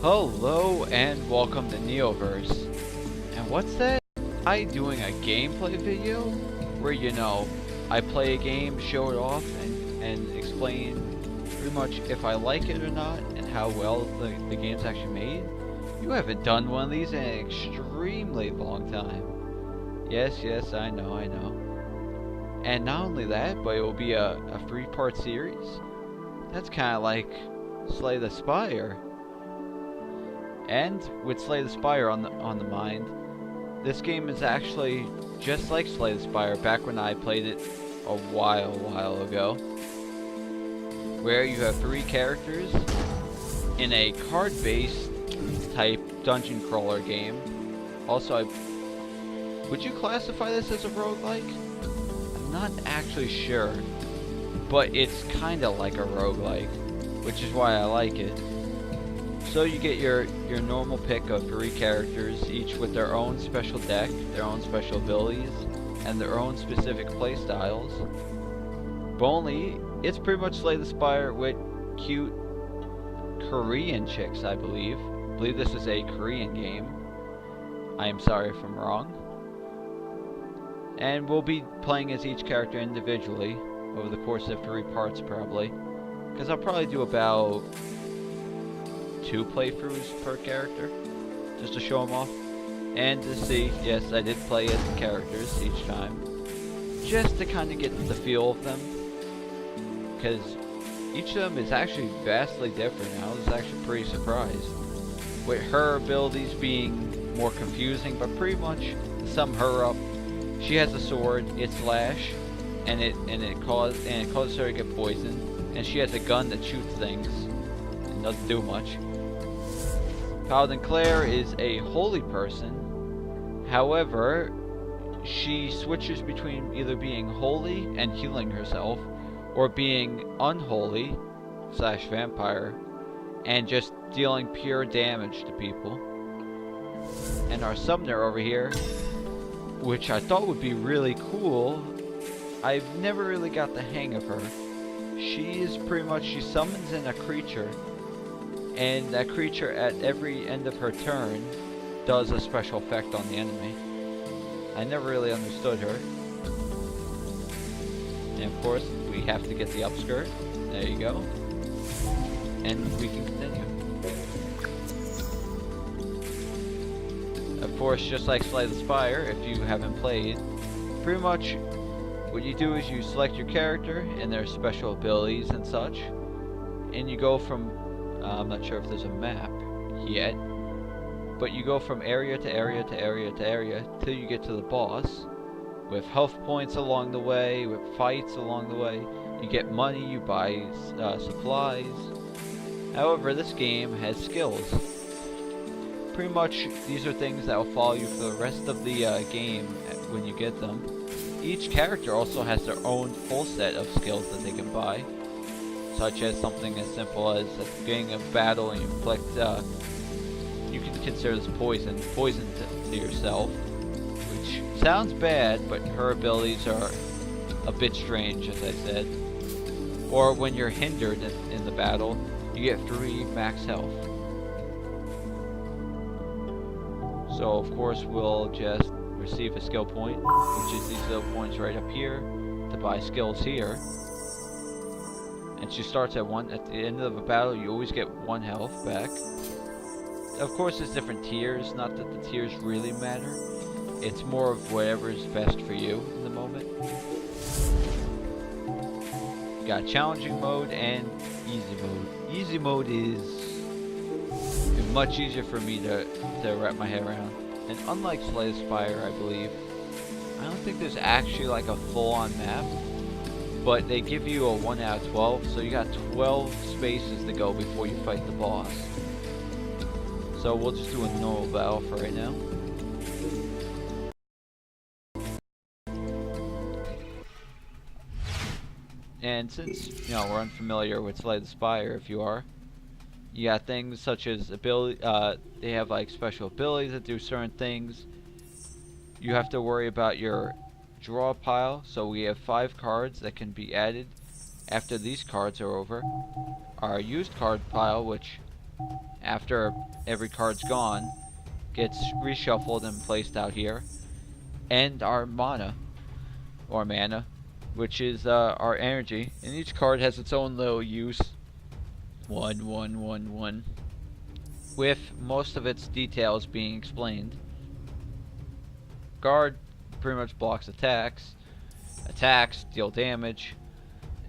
Hello and welcome to Neoverse. And what's that? I doing a gameplay video where I play a game, show it off, and explain pretty much if I like it or not and how well the game's actually made. You haven't done one of these in an extremely long time. Yes, I know. And not only that, but it will be a 3-part series. That's kind of like Slay the Spire. And with Slay the Spire on the mind, this game is actually just like Slay the Spire back when I played it a while ago, where you have 3 characters in a card-based type dungeon crawler game. Also, would you classify this as a roguelike? I'm not actually sure, but it's kind of like a roguelike, which is why I like it. So you get your normal pick of 3 characters, each with their own special deck, their own special abilities, and their own specific playstyles. But only, it's pretty much Slay the Spire with cute Korean chicks, I believe. I believe this is a Korean game. I am sorry if I'm wrong. And we'll be playing as each character individually over the course of 3 parts probably. Because I'll probably do about 2 playthroughs per character, just to show them off, and to see, yes, I did play as the characters each time, just to kind of get the feel of them, because each of them is actually vastly different. I was actually pretty surprised, with her abilities being more confusing, but pretty much to sum her up, she has a sword, it's slash, and it causes her to get poisoned, and she has a gun that shoots things, and doesn't do much. Paladin Claire is a holy person. However, she switches between either being holy and healing herself, or being unholy / vampire and just dealing pure damage to people. And our summoner over here, which I thought would be really cool, I've never really got the hang of her. She is pretty much, she summons in a creature, and that creature at every end of her turn does a special effect on the enemy. I never really understood her. And of course, we have to get the upskirt. There you go. And we can continue. Of course, just like Slay the Spire, if you haven't played, pretty much what you do is you select your character and their special abilities and such, and you go from I'm not sure if there's a map yet, but you go from area to area to area to area till you get to the boss, with health points along the way, with fights along the way. You get money, you buy supplies. However, this game has skills. Pretty much these are things that will follow you for the rest of the game when you get them. Each character also has their own full set of skills that they can buy, such as something as simple as at the beginning of battle and you inflict, you can consider this poison to yourself, which sounds bad, but her abilities are a bit strange, as I said. Or when you're hindered in the battle, you get 3 max health. So of course we'll just receive a skill point, which is these little points right up here, to buy skills here. And she starts at 1. At the end of a battle, you always get 1 health back. Of course, there's different tiers. Not that the tiers really matter. It's more of whatever is best for you in the moment. You got challenging mode and easy mode. Easy mode is much easier for me to wrap my head around. And unlike Slay the Spire, I believe, I don't think there's actually like a full-on map. But they give you a 1 out of 12, so you got 12 spaces to go before you fight the boss. So we'll just do a normal battle for right now. And since, we're unfamiliar with Slay the Spire, if you are, you got things such as ability, they have like special abilities that do certain things. You have to worry about your draw pile, so we have 5 cards that can be added after these cards are over. Our used card pile, which after every card's gone, gets reshuffled and placed out here. And our mana, or mana, which is our energy. And each card has its own little use. 1, 1, 1, 1. With most of its details being explained. Guard pretty much blocks attacks. Attacks deal damage.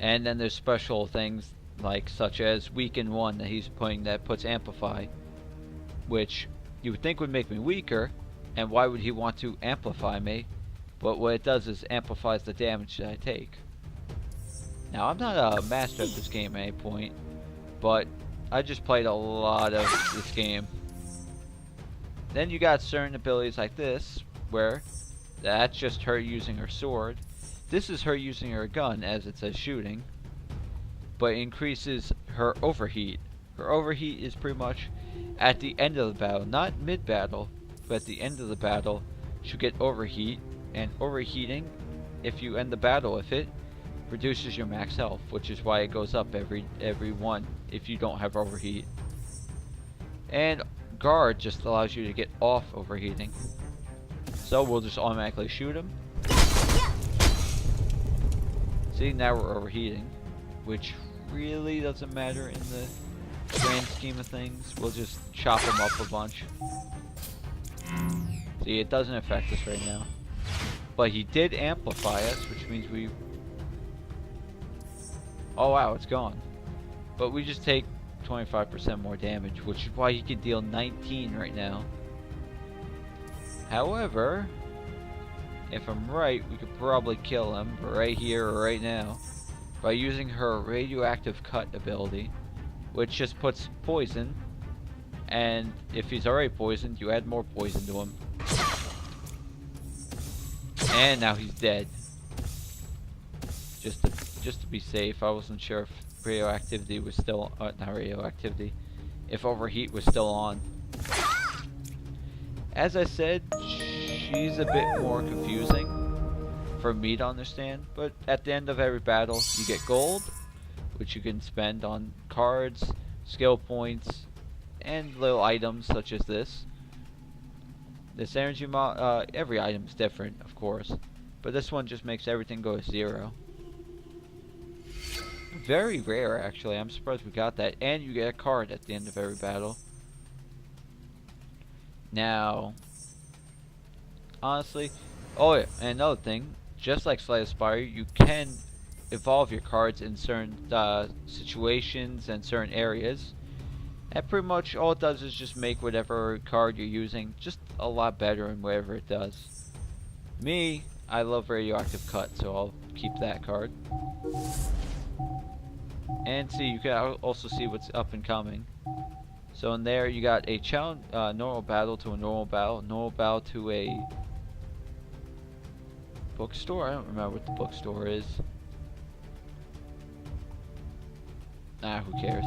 And then there's special things like such as weaken 1 that he's putting that puts amplify, which you would think would make me weaker, and why would he want to amplify me? But what it does is amplifies the damage that I take. Now I'm not a master at this game at any point, but I just played a lot of this game. Then you got certain abilities like this, where that's just her using her sword. This is her using her gun, as it says shooting, but it increases her overheat. Her overheat is pretty much at the end of the battle, not mid-battle, but at the end of the battle, she'll get overheat, and overheating, if you end the battle with it, reduces your max health, which is why it goes up every one if you don't have overheat. And guard just allows you to get off overheating. So we'll just automatically shoot him. See, now we're overheating, which really doesn't matter in the grand scheme of things. We'll just chop him up a bunch. See, it doesn't affect us right now. But he did amplify us, which means we... Oh wow, it's gone. But we just take 25% more damage, which is why he can deal 19 right now. However, if I'm right, we could probably kill him right here or right now by using her radioactive cut ability, which just puts poison, and if he's already poisoned, you add more poison to him. And now he's dead. Just to be safe, I wasn't sure if radioactivity was still not radioactivity, if overheat was still on. As I said, she's a bit more confusing for me to understand, but at the end of every battle, you get gold, which you can spend on cards, skill points, and little items such as this. This energy every item is different, of course, but this one just makes everything go to 0. Very rare, actually. I'm surprised we got that. And you get a card at the end of every battle. Now, honestly, oh yeah, and another thing, just like Slay the Spire, you can evolve your cards in certain situations and certain areas. And pretty much all it does is just make whatever card you're using just a lot better in whatever it does. Me, I love Radioactive Cut, so I'll keep that card. And see, you can also see what's up and coming. So in there, you got a challenge, normal battle to a normal battle to a bookstore. I don't remember what the bookstore is. Nah, who cares?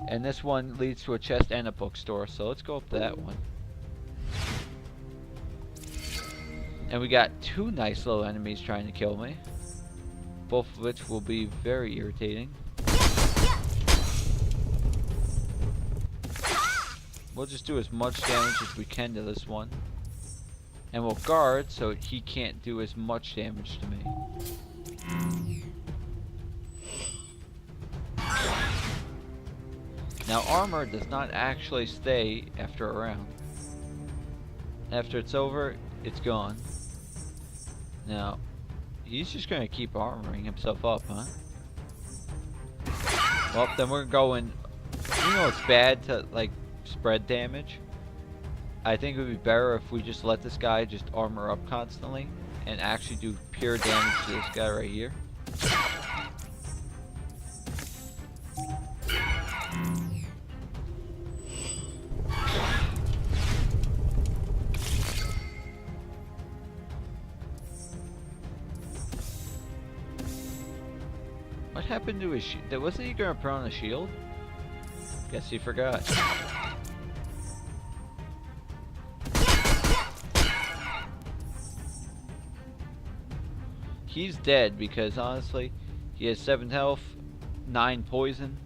And this one leads to a chest and a bookstore, so let's go up to that one. And we got 2 nice little enemies trying to kill me, both of which will be very irritating. We'll just do as much damage as we can to this one. And we'll guard so he can't do as much damage to me. Now armor does not actually stay after a round. After it's over, it's gone. Now, he's just gonna keep armoring himself up, huh? Well, then we're going... You know it's bad to, like, spread damage. I think it would be better if we just let this guy just armor up constantly and actually do pure damage to this guy right here. What happened to his shield? Wasn't he gonna put on a shield? Guess he forgot. He's dead because honestly, he has 7 health, 9 poison,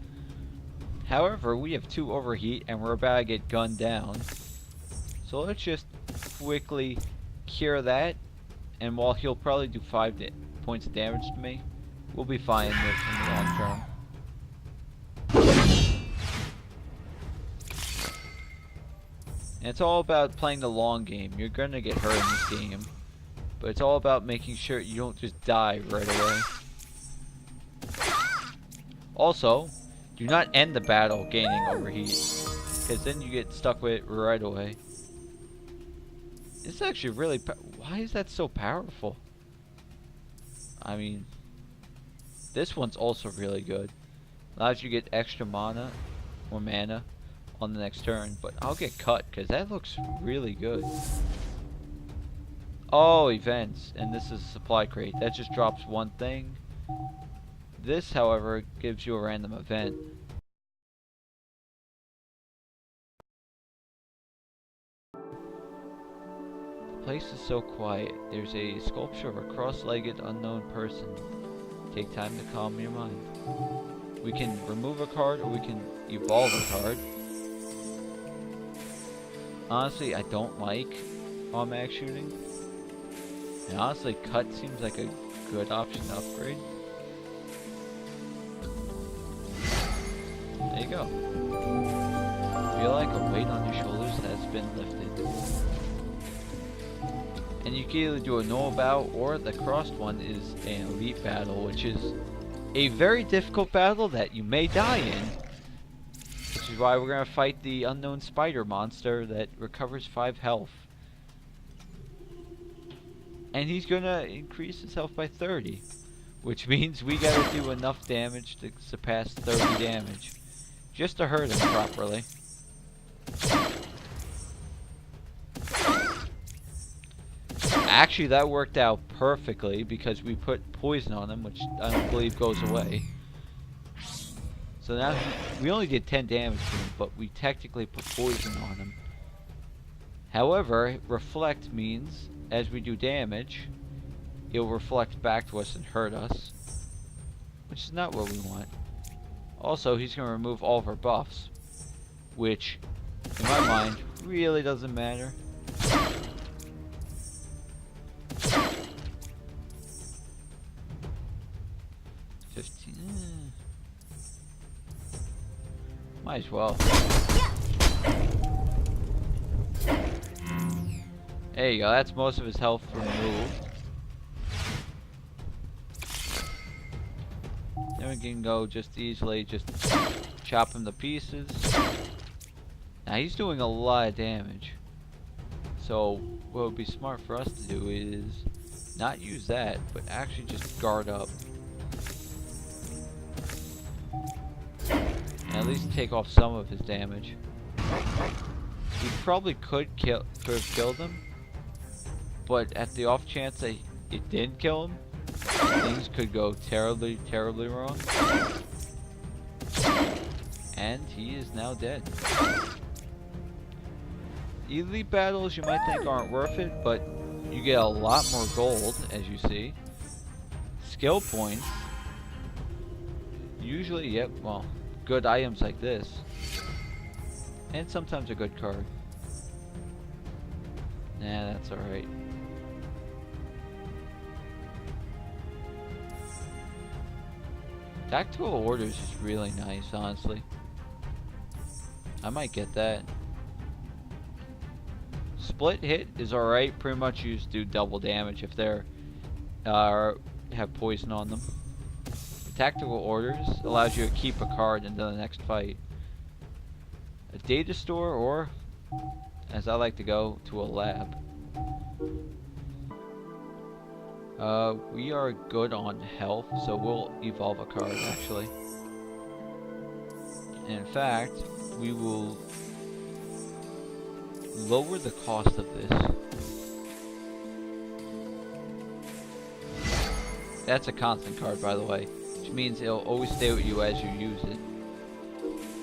However, we have 2 overheat and we're about to get gunned down. So let's just quickly cure that. And while he'll probably do 5 points of damage to me, we'll be fine in the long term. And it's all about playing the long game. You're gonna get hurt in this game, but it's all about making sure you don't just die right away. Also, do not end the battle gaining overheat, because then you get stuck with it right away. It's actually really why is that so powerful? I mean, this one's also really good. Allows you to get extra mana or mana on the next turn, but I'll get cut because that looks really good. Oh, events, and this is a supply crate. That just drops one thing. This, however, gives you a random event. The place is so quiet. There's a sculpture of a cross-legged unknown person. Take time to calm your mind. We can remove a card or we can evolve a card. Honestly, I don't like automatic shooting. And honestly, cut seems like a good option to upgrade. There you go. Feel like a weight on your shoulders has been lifted. And you can either do a normal battle or the crossed one is an elite battle, which is a very difficult battle that you may die in. Which is why we're going to fight the unknown spider monster that recovers 5 health. And he's going to increase his health by 30. Which means we got to do enough damage to surpass 30 damage. Just to hurt him properly. Actually, that worked out perfectly because we put poison on him, which I don't believe goes away. So now we only did 10 damage to him, but we technically put poison on him. However, reflect means as we do damage, it'll reflect back to us and hurt us, which is not what we want. Also, he's going to remove all of our buffs, which, in my mind, really doesn't matter. Might as well. There you go, that's most of his health removed. Then we can go just easily, just chop him to pieces. Now he's doing a lot of damage. So what would be smart for us to do is not use that, but actually just guard up. And at least take off some of his damage. We probably could have killed him, but at the off chance that it didn't kill him, things could go terribly, terribly wrong. And he is now dead. Elite battles you might think aren't worth it, but you get a lot more gold, as you see. Skill points. Usually, yep, well, good items like this. And sometimes a good card. Nah, that's alright. Tactical orders is really nice, honestly. I might get that. Split hit is alright. Pretty much you just do double damage if they're have poison on them. Tactical orders allows you to keep a card until the next fight. A data store, or as I like to go, to a lab. We are good on health, so we'll evolve a card actually. And in fact, we will lower the cost of this. That's a constant card, by the way, which means it'll always stay with you as you use it.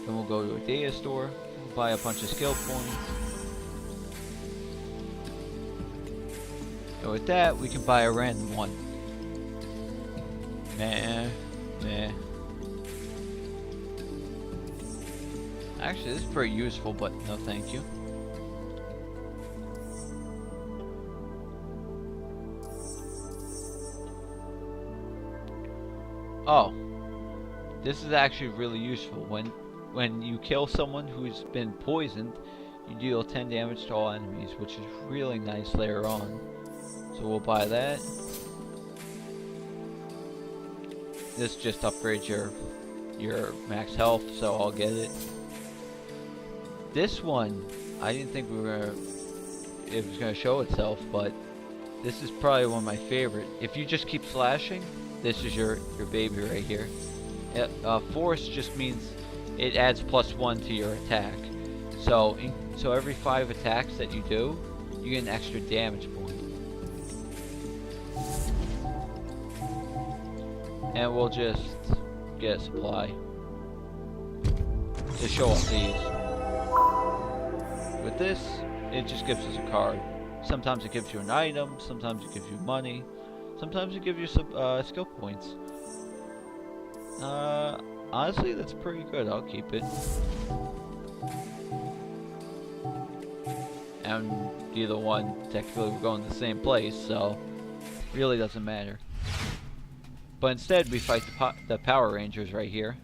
Then we'll go to a data store, we'll buy a bunch of skill points. And with that, we can buy a random one. Nah. Actually, this is pretty useful, but no thank you. Oh, this is actually really useful. When you kill someone who's been poisoned, you deal 10 damage to all enemies, which is really nice later on. So we'll buy that. This just upgrades your max health, so I'll get it. This one, I didn't think it was gonna show itself, but this is probably one of my favorite. If you just keep slashing, this is your baby right here. Force just means it adds +1 to your attack. So every 5 attacks that you do, you get an extra damage point. And we'll just get a supply to show off these. With this, it just gives us a card. Sometimes it gives you an item, sometimes it gives you money, sometimes it gives you some skill points. Honestly, that's pretty good. I'll keep it. And either one, technically we're going to the same place, so really doesn't matter. But instead, we fight the Power Rangers right here.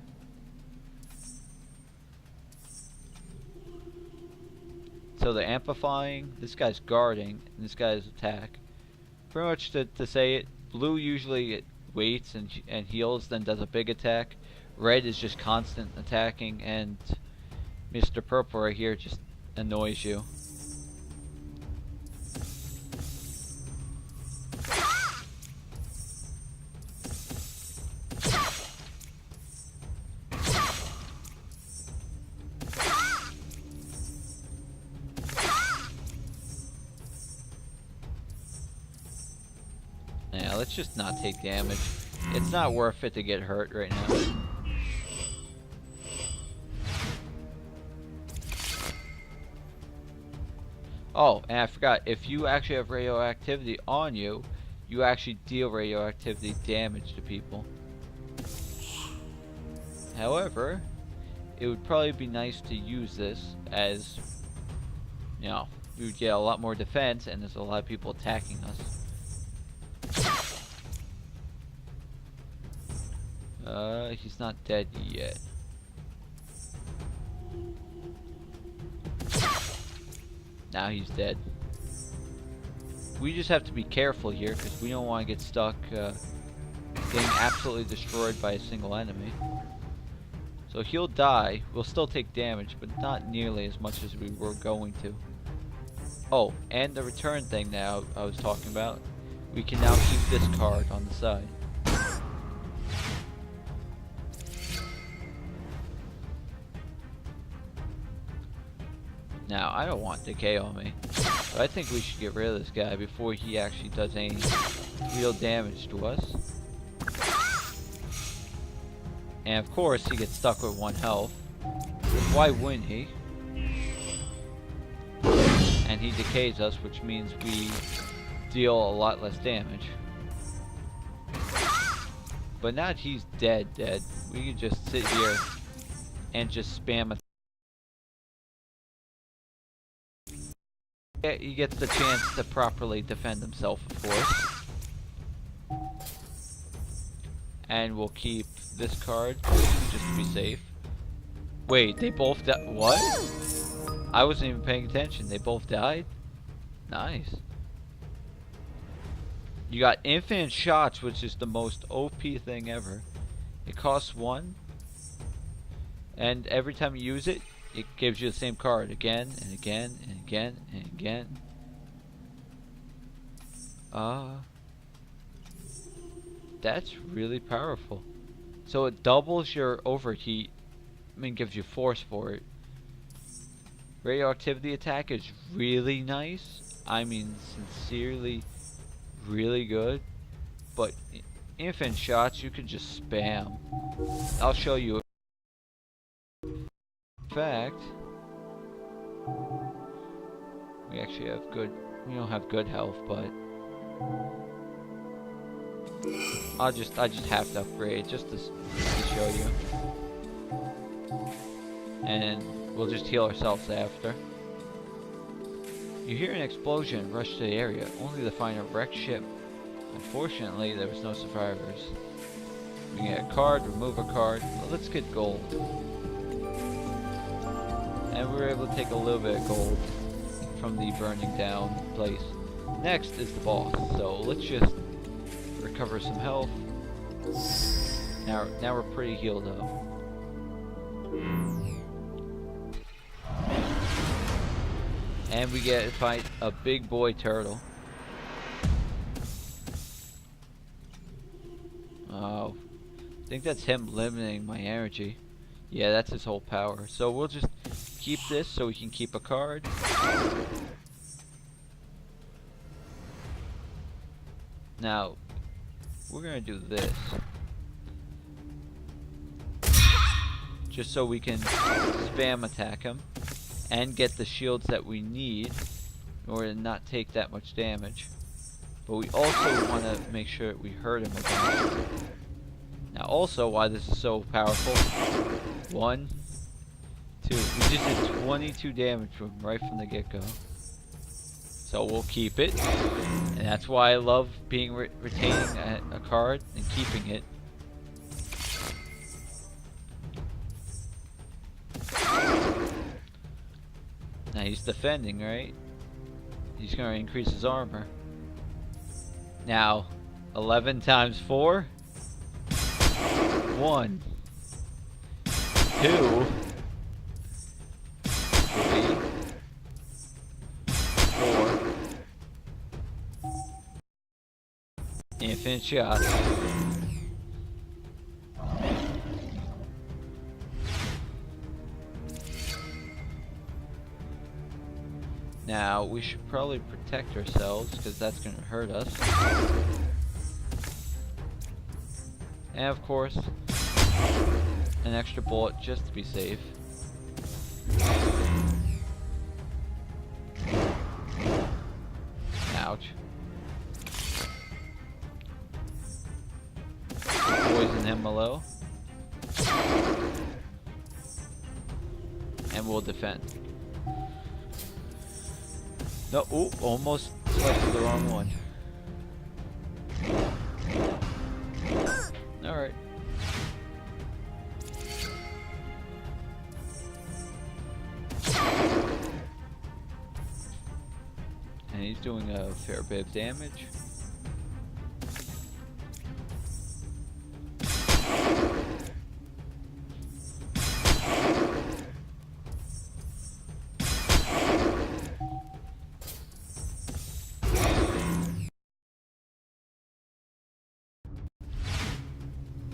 So they're amplifying, this guy's guarding, and this guy's attack. Pretty much to say it, blue usually waits and heals, then does a big attack. Red is just constant attacking, and Mr. Purple right here just annoys you. Yeah, let's just not take damage. It's not worth it to get hurt right now. Oh, and I forgot, if you actually have radioactivity on you, you actually deal radioactivity damage to people. However, it would probably be nice to use this as, you know, we would get a lot more defense and there's a lot of people attacking us. He's not dead yet. Now he's dead. We just have to be careful here because we don't want to get stuck getting absolutely destroyed by a single enemy. So he'll die. We'll still take damage, but not nearly as much as we were going to. Oh, and the return thing now I was talking about. We can now keep this card on the side. Now, I don't want decay on me, but I think we should get rid of this guy before he actually does any real damage to us. And of course, he gets stuck with 1 health. Why wouldn't he? And he decays us, which means we deal a lot less damage. But now that he's dead, we can just sit here and just spam a. He gets the chance to properly defend himself, of course. And we'll keep this card just to be safe. Wait, they both died? What? I wasn't even paying attention. They both died? Nice. You got infinite shots, which is the most OP thing ever. It costs 1. And every time you use it, it gives you the same card again and again and again and again. That's really powerful. So it doubles your overheat. I mean, gives you force for it. Radioactivity attack is really nice. I mean, sincerely, really good. But infinite shots, you can just spam. I'll show you. In fact, we actually have good. We don't have good health, but I just have to upgrade just to show you. And we'll just heal ourselves after. You hear an explosion and rush to the area, only to find a wrecked ship. Unfortunately, there was no survivors. We get a card, remove a card. Well, let's get gold. And we were able to take a little bit of gold from the burning down place. Next is the boss, so let's just recover some health. Now we're pretty healed up. And we get to fight a big boy turtle. Oh, I think that's him limiting my energy. Yeah, that's his whole power. So we'll just keep this so we can keep a card. Now, we're gonna do this. Just so we can spam attack him and get the shields that we need in order to not take that much damage. But we also want to make sure that we hurt him again. Now also, why this is so powerful. 1, 2. We just did 22 damage to him right from the get-go. So we'll keep it. And that's why I love being retaining a card and keeping it. Now he's defending, right? He's going to increase his armor. Now, 11 times 4. 1, 2, 3, 4. Infinite shots. Now, we should probably protect ourselves, because that's going to hurt us. And of course, an extra bullet just to be safe. Ouch. Poison him below. And we'll defend. No, ooh, almost selected the wrong one. Alright. And he's doing a fair bit of damage.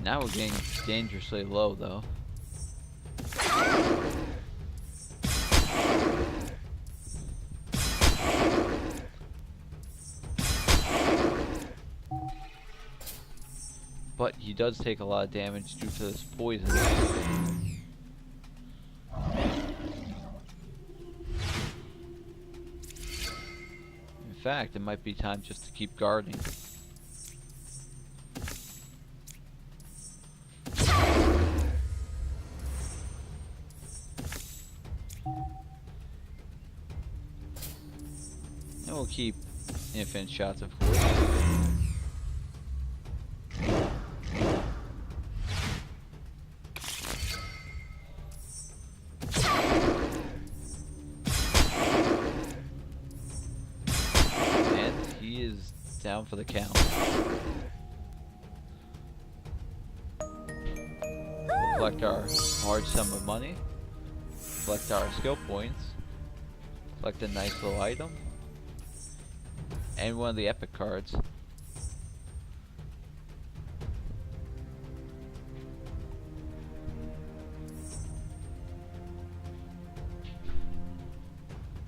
Now we're getting dangerously low, though. But he does take a lot of damage due to this poison. In fact, it might be time just to keep guarding. And we'll keep infinite shots, of course. And he is down for the count. We'll collect our large sum of money. Collect our skill points. Collect a nice little item. And one of the epic cards. You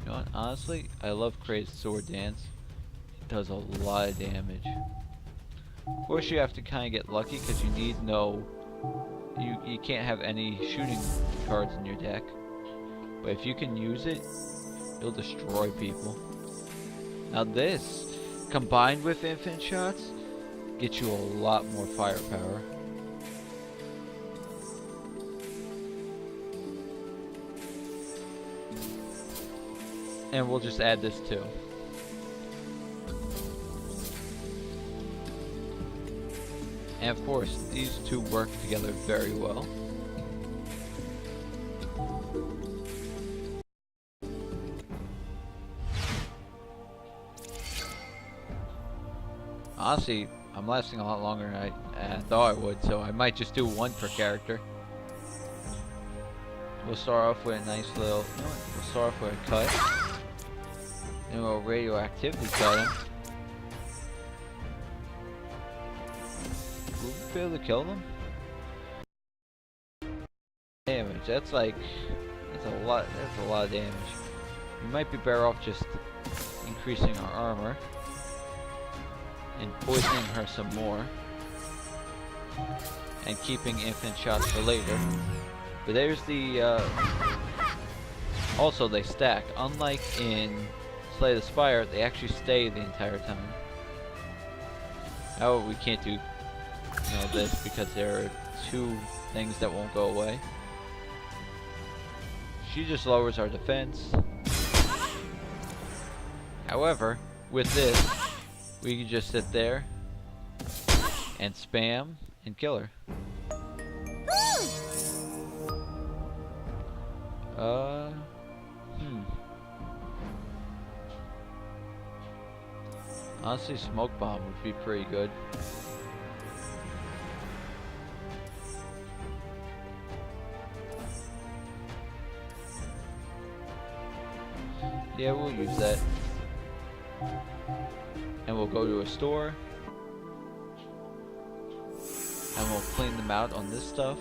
know what? Honestly, I love Crazed Sword Dance. It does a lot of damage. Of course, you have to kind of get lucky because you need you can't have any shooting cards in your deck. But if you can use it, you'll destroy people. Now this, combined with infinite shots, gets you a lot more firepower. And we'll just add this too. And of course, these two work together very well. Honestly, I'm lasting a lot longer than I thought I would, so I might just do one per character. We'll start off with a nice little, we'll start off with a cut. Then we'll radioactivity cut him. Will we be able to kill them? Damage, that's a lot of damage. We might be better off just increasing our armor and poisoning her some more and keeping infinite shots for later. But there's the also they stack. Unlike in Slay the Spire, they actually stay the entire time. However, we can't do this because there are two things that won't go away. She just lowers our defense. However, with this, we can just sit there and spam and kill her. Honestly, smoke bomb would be pretty good. Yeah, we'll use that. And we'll go to a store. And we'll clean them out on this stuff.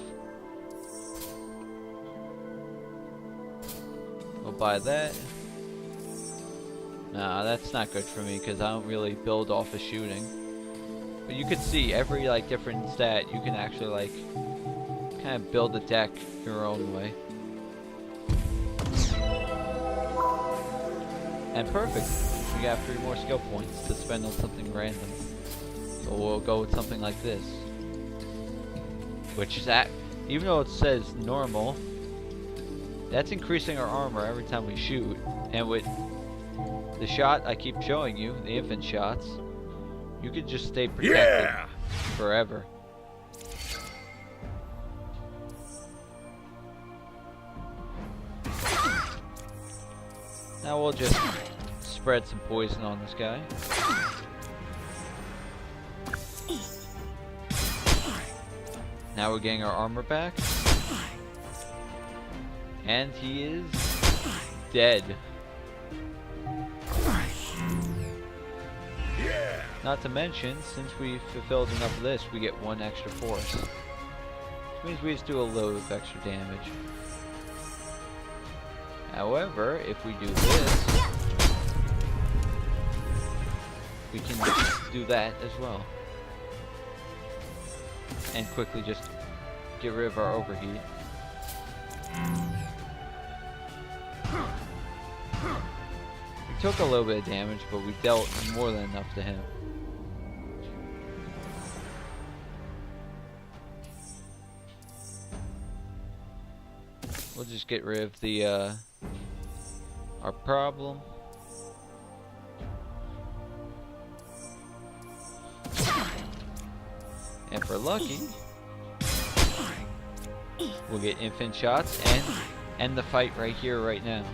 We'll buy that. Nah, that's not good for me because I don't really build off of shooting. But you can see every different stat, you can actually kind of build a deck your own way. And perfect. We got 3 more skill points to spend on something random. So we'll go with something like this. Which is even though it says normal, that's increasing our armor every time we shoot. And with the shot I keep showing you, the infant shots, you could just stay protected forever. Now we'll just spread some poison on this guy. Now we're getting our armor back. And he is dead. Not to mention, since we fulfilled enough of this, we get 1 extra force. Which means we just do a load of extra damage. However, if we do this, we can do that as well. And quickly just get rid of our overheat. We took a little bit of damage, but we dealt more than enough to him. We'll just get rid of the our problem. And if we're lucky, we'll get infinite shots and end the fight right here, right now.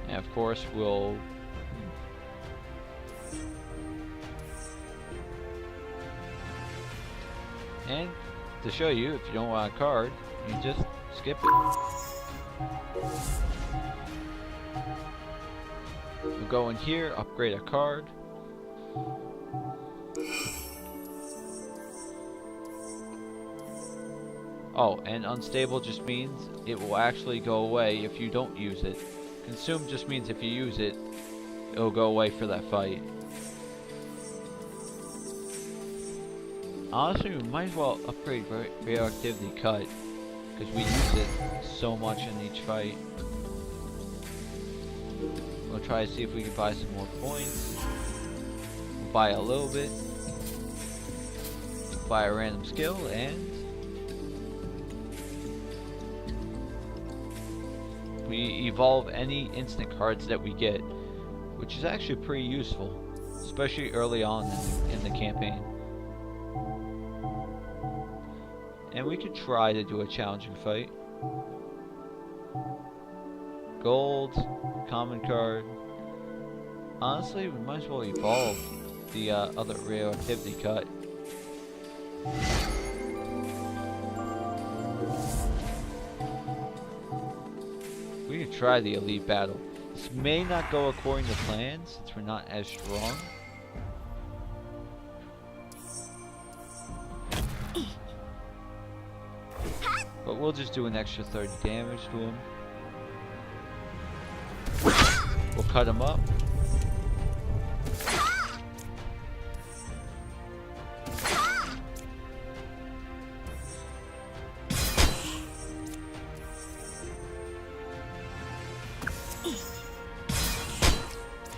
And of course, we'll and to show you, if you don't want a card, you just skip it. We'll go in here, upgrade a card. Oh, and unstable just means it will actually go away if you don't use it. Consume just means if you use it, it'll go away for that fight. Honestly, we might as well upgrade radioactivity cut, because we use it so much in each fight. We'll try to see if we can buy some more points. We'll buy a little bit. Buy a random skill, and We evolve any instant cards that we get, which is actually pretty useful, especially early on in the campaign. And we could try to do a challenging fight. Gold, common card. Honestly, we might as well evolve the other radioactivity cut. We could try the elite battle. This may not go according to plan since we're not as strong. But we'll just do an extra 30 damage to him. We'll cut him up.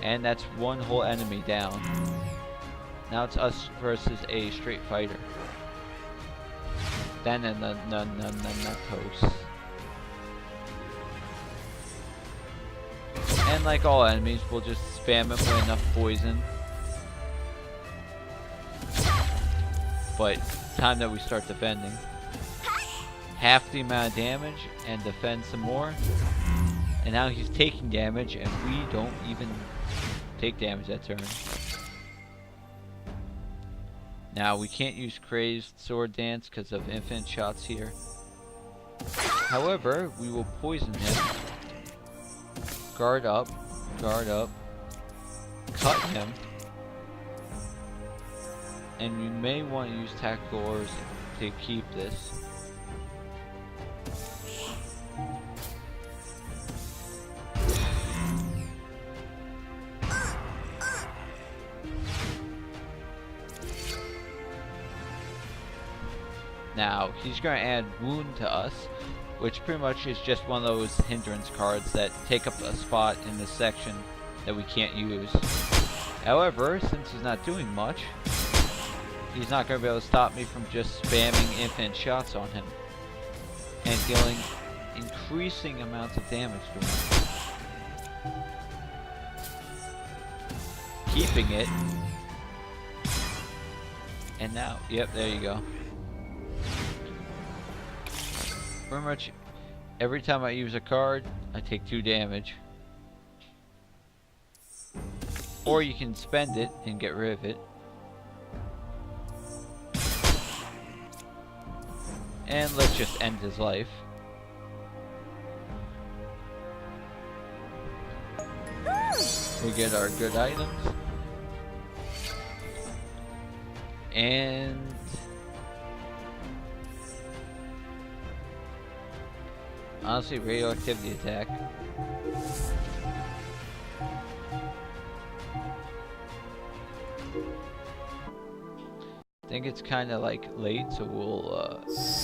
And that's one whole enemy down. Now it's us versus a straight fighter. Then toast. And like all enemies, we'll just spam it with enough poison. But time that we start defending, half the amount of damage and defend some more. And now he's taking damage and we don't even take damage that turn. Now we can't use crazed sword dance because of infinite shots here. However, we will poison him. Guard up, cut him. And we may want to use tactical ores to keep this. Now, he's going to add Wound to us, which pretty much is just one of those hindrance cards that take up a spot in this section that we can't use. However, since he's not doing much, he's not going to be able to stop me from just spamming infinite shots on him and dealing increasing amounts of damage to him. Keeping it. And now, yep, there you go. Pretty much every time I use a card, I take 2 damage. Or you can spend it and get rid of it. And let's just end his life. We get our good items. And honestly, radioactivity attack. I think it's kind of like late, so we'll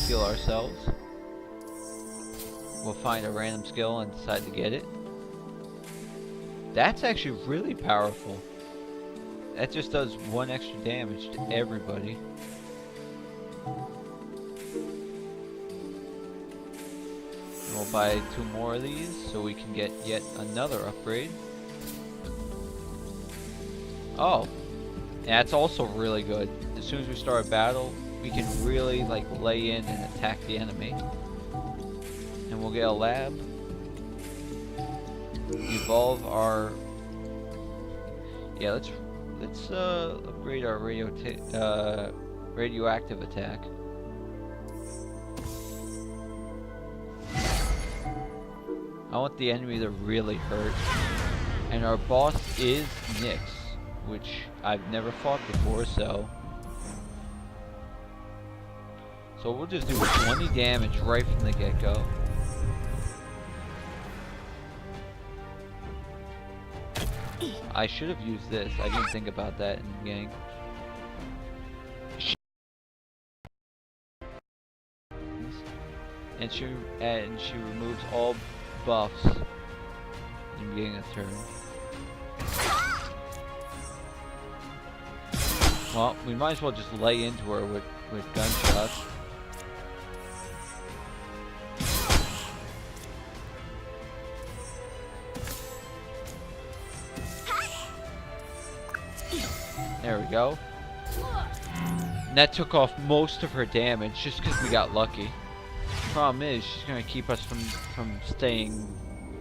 heal ourselves. We'll find a random skill and decide to get it. That's actually really powerful. That just does 1 extra damage to everybody. We'll buy 2 more of these so we can get yet another upgrade. Oh, that's also really good. As soon as we start a battle, we can really like lay in and attack the enemy. And we'll get a lab. Evolve our. Yeah, let's upgrade our radioactive attack. I want the enemy to really hurt. And our boss is Nyx, which I've never fought before, so we'll just do 20 damage right from the get-go. I should have used this. I didn't think about that in the beginning. And she removes all buffs in the beginning of the turn. Well, we might as well just lay into her with gunshots. go. And that took off most of her damage just because we got lucky. Problem is, she's going to keep us from staying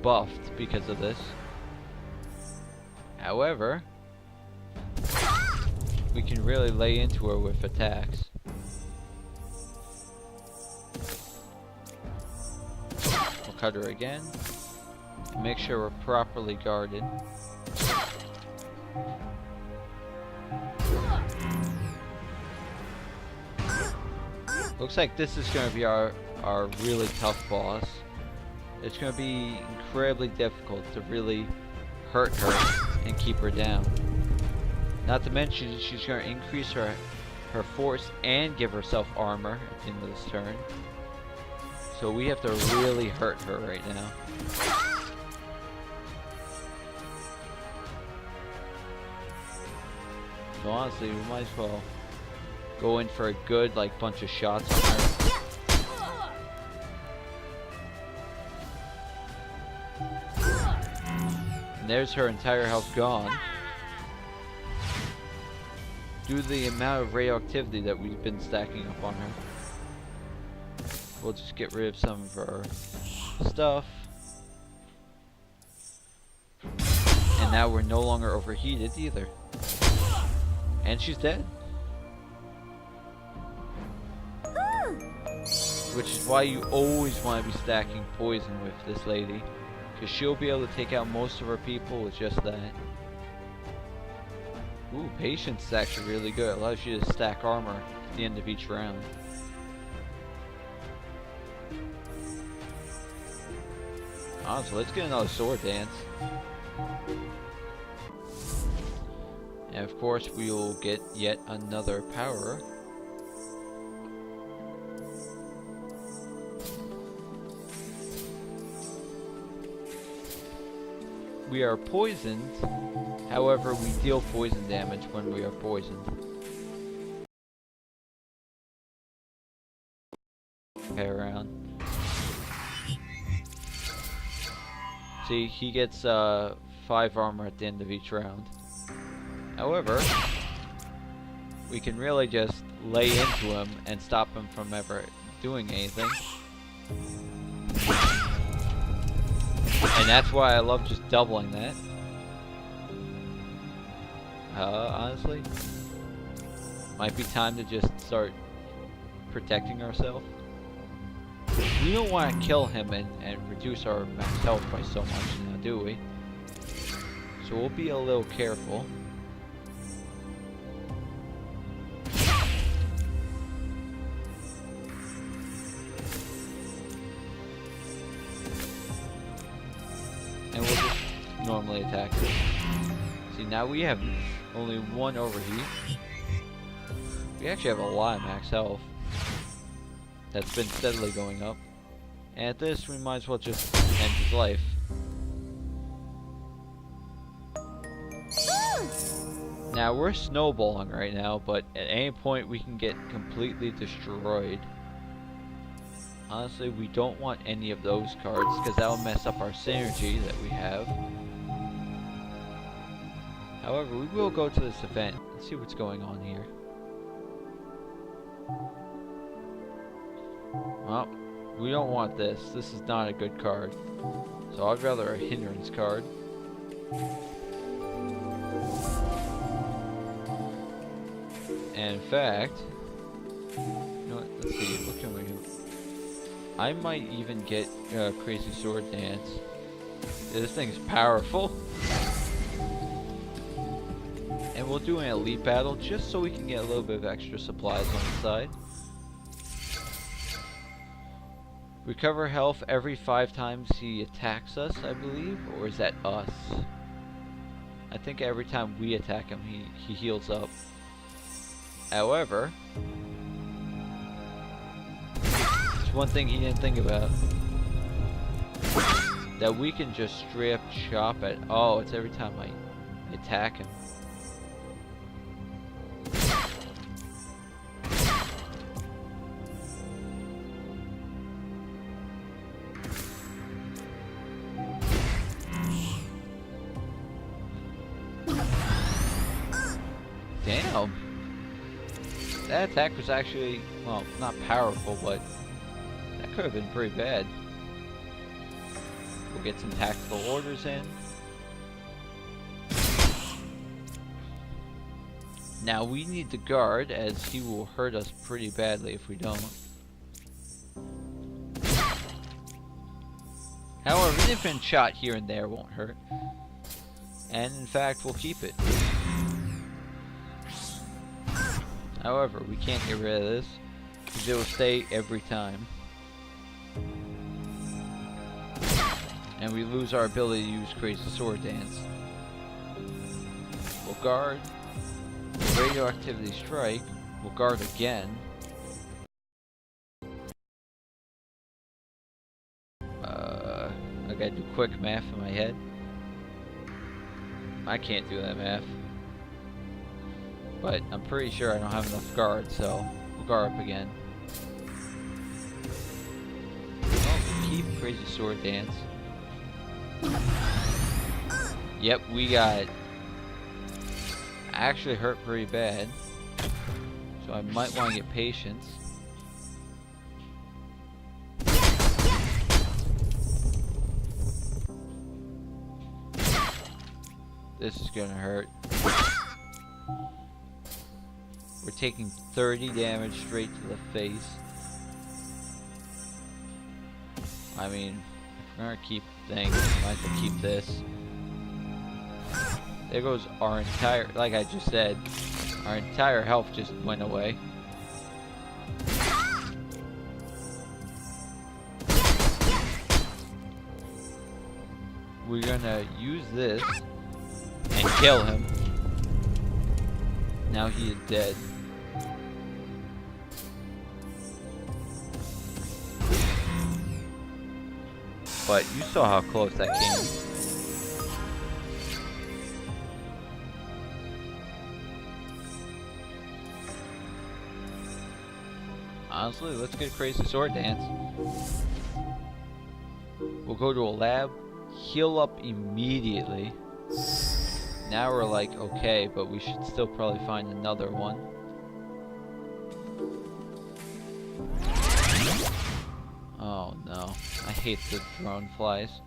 buffed because of this. However, we can really lay into her with attacks. We'll cut her again. And make sure we're properly guarded. Looks like this is going to be our really tough boss. It's going to be incredibly difficult to really hurt her and keep her down. Not to mention, she's going to increase her force and give herself armor at the end of this turn. So we have to really hurt her right now. So honestly, we might as well go in for a good bunch of shots on her. And there's her entire health gone. Due to the amount of radioactivity that we've been stacking up on her. We'll just get rid of some of her stuff. And now we're no longer overheated either. And she's dead. Which is why you always want to be stacking poison with this lady. Because she'll be able to take out most of her people with just that. Ooh, patience is actually really good. It allows you to stack armor at the end of each round. So let's get another sword dance. And of course we will get yet another power. We are poisoned, however we deal poison damage when we are poisoned. Okay, around. See, he gets 5 armor at the end of each round. However, we can really just lay into him and stop him from ever doing anything. And that's why I love just doubling that. Honestly, might be time to just start protecting ourselves. We don't want to kill him and reduce our max health by so much now, do we? So we'll be a little careful. And we'll just normally attack him. See, now we have only 1 overheat. We actually have a lot of max health. That's been steadily going up. And at this, we might as well just end his life. Now, we're snowballing right now, but at any point we can get completely destroyed. Honestly, we don't want any of those cards, because that will mess up our synergy that we have. However, we will go to this event and see what's going on here. Well, we don't want this. This is not a good card. So I'd rather a hindrance card. And in fact, you know what? Let's see. What can we do? I might even get Crazy Sword Dance. Yeah, this thing's powerful. And we'll do an elite battle just so we can get a little bit of extra supplies on the side. Recover health every 5 times he attacks us, I believe, or is that us? I think every time we attack him, he heals up. However, there's one thing he didn't think about. That we can just straight up chop at. Oh, it's every time I attack him. Damn. That attack was actually, well, not powerful, but that could have been pretty bad. We'll get some tactical orders in. Now we need to guard, as he will hurt us pretty badly if we don't. However, an infant shot here and there won't hurt. And in fact, we'll keep it. However, we can't get rid of this, because it will stay every time. And we lose our ability to use Crazy Sword Dance. We'll guard. Radioactivity Strike. We'll guard again. I gotta do quick math in my head. I can't do that math. But I'm pretty sure I don't have enough guard, so we'll guard up again. We'll keep Crazy Sword Dance. Yep, we got actually hurt pretty bad. So I might want to get patience. This is gonna hurt. We're taking 30 damage straight to the face. I mean, if we're gonna keep things, we might as well keep this. There goes our entire, like I just said, our entire health just went away. We're gonna use this and kill him. Now he is dead. But you saw how close that came. Honestly, let's get Crazy Sword Dance. We'll go to a lab, heal up immediately. Now we're like, okay, but we should still probably find another one. Oh no, I hate the drone flies.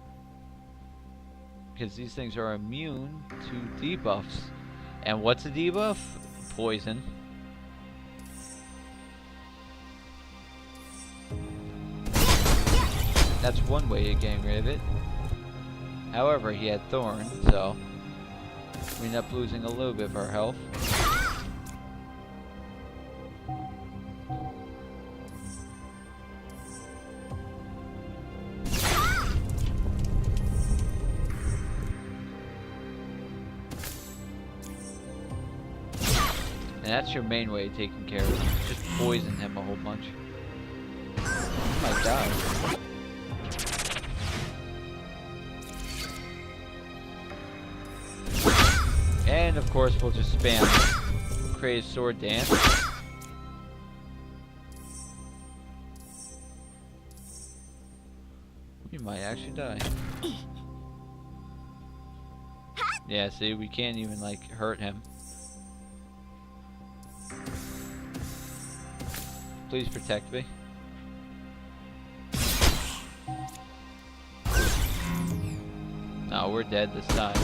Because these things are immune to debuffs. And what's a debuff? Poison. That's one way of getting rid of it. However, he had Thorn, so we end up losing a little bit of our health. And that's your main way of taking care of him. Just poison him a whole bunch. Oh my god. And of course we'll just spam Crazy Sword Dance. We might actually die. Yeah, see, we can't even like hurt him. Please protect me. No, we're dead this time.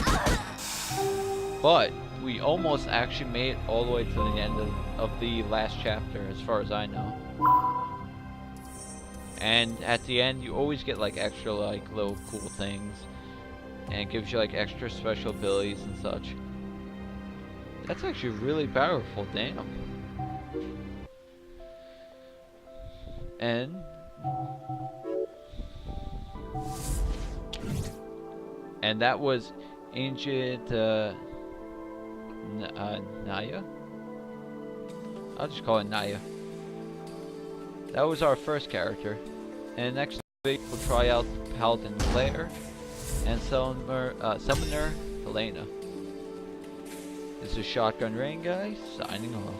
But we almost actually made it all the way to the end of the last chapter, as far as I know. And at the end, you always get like extra like little cool things, and it gives you like extra special abilities and such. That's actually really powerful, damn. And that was ancient Naya? I'll just call it Naya. That was our first character. And next week we'll try out Paladin Claire and Summoner Helena. This is shotgunrainguy signing off.